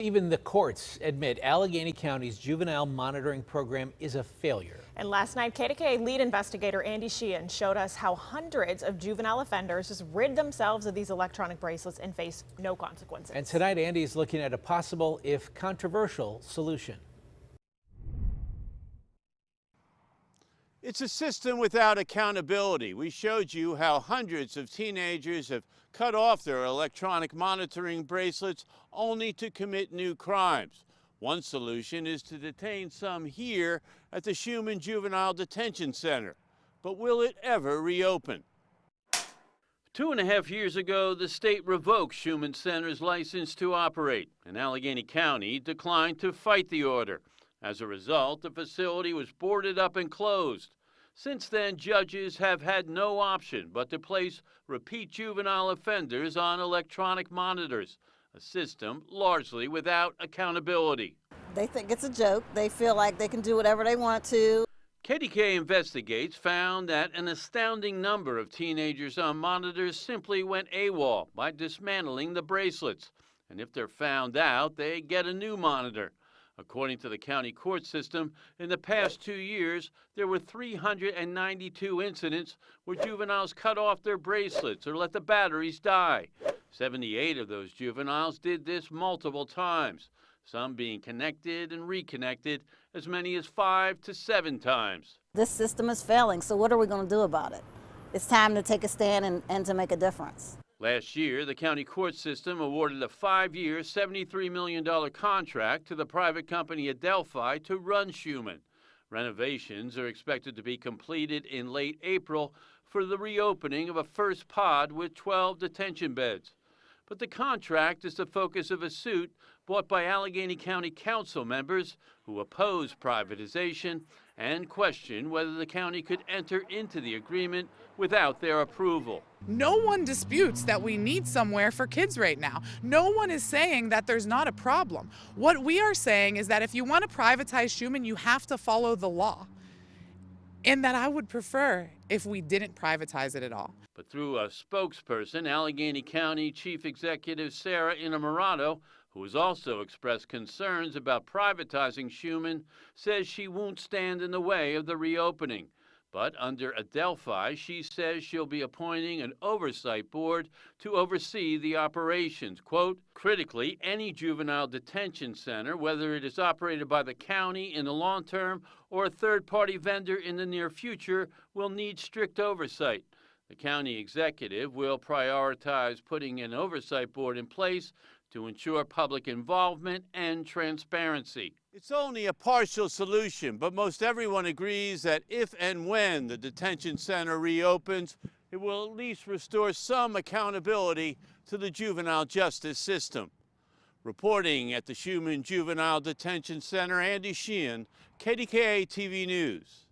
Even the courts admit Allegheny County's juvenile monitoring program is a failure. And last night, KDKA lead investigator Andy Sheehan showed us how hundreds of juvenile offenders just rid themselves of these electronic bracelets and face no consequences. And tonight, Andy is looking at a possible, if controversial, solution. It's a system without accountability. We showed you how hundreds of teenagers have cut off their electronic monitoring bracelets only to commit new crimes. One solution is to detain some here at the Sheehan Juvenile Detention Center. But will it ever reopen? 2.5 years ago, the state revoked Sheehan Center's license to operate, and Allegheny County declined to fight the order. As a result, the facility was boarded up and closed. Since then, judges have had no option but to place repeat juvenile offenders on electronic monitors, a system largely without accountability. They think it's a joke. They feel like they can do whatever they want to. KDKA Investigates found that an astounding number of teenagers on monitors simply went AWOL by dismantling the bracelets. And if they're found out, they get a new monitor. According to the county court system, in the past 2 years, there were 392 incidents where juveniles cut off their bracelets or let the batteries die. 78 of those juveniles did this multiple times, some being connected and reconnected as many as 5 to 7 times. This system is failing, so what are we going to do about it? It's time to take a stand and to make a difference. Last year, the county court system awarded a 5-year, $73 million contract to the private company Adelphi to run Sheehan. Renovations are expected to be completed in late April for the reopening of a first pod with 12 detention beds. But the contract is the focus of a suit brought by Allegheny County Council members who oppose privatization and question whether the county could enter into the agreement without their approval. No one disputes that we need somewhere for kids right now. No one is saying that there's not a problem. What we are saying is that if you want to privatize Sheehan, you have to follow the law. And that I would prefer if we didn't privatize it at all. But through a spokesperson, Allegheny County Chief Executive Sarah Innamorato, who has also expressed concerns about privatizing Sheehan, says she won't stand in the way of the reopening. But under Adelphi, she says she'll be appointing an oversight board to oversee the operations. Quote, critically, any juvenile detention center, whether it is operated by the county in the long term or a third-party vendor in the near future, will need strict oversight. The county executive will prioritize putting an oversight board in place to ensure public involvement and transparency. It's only a partial solution, but most everyone agrees that if and when the detention center reopens, it will at least restore some accountability to the juvenile justice system. Reporting at the Sheehan Juvenile Detention Center, Andy Sheehan, KDKA-TV News.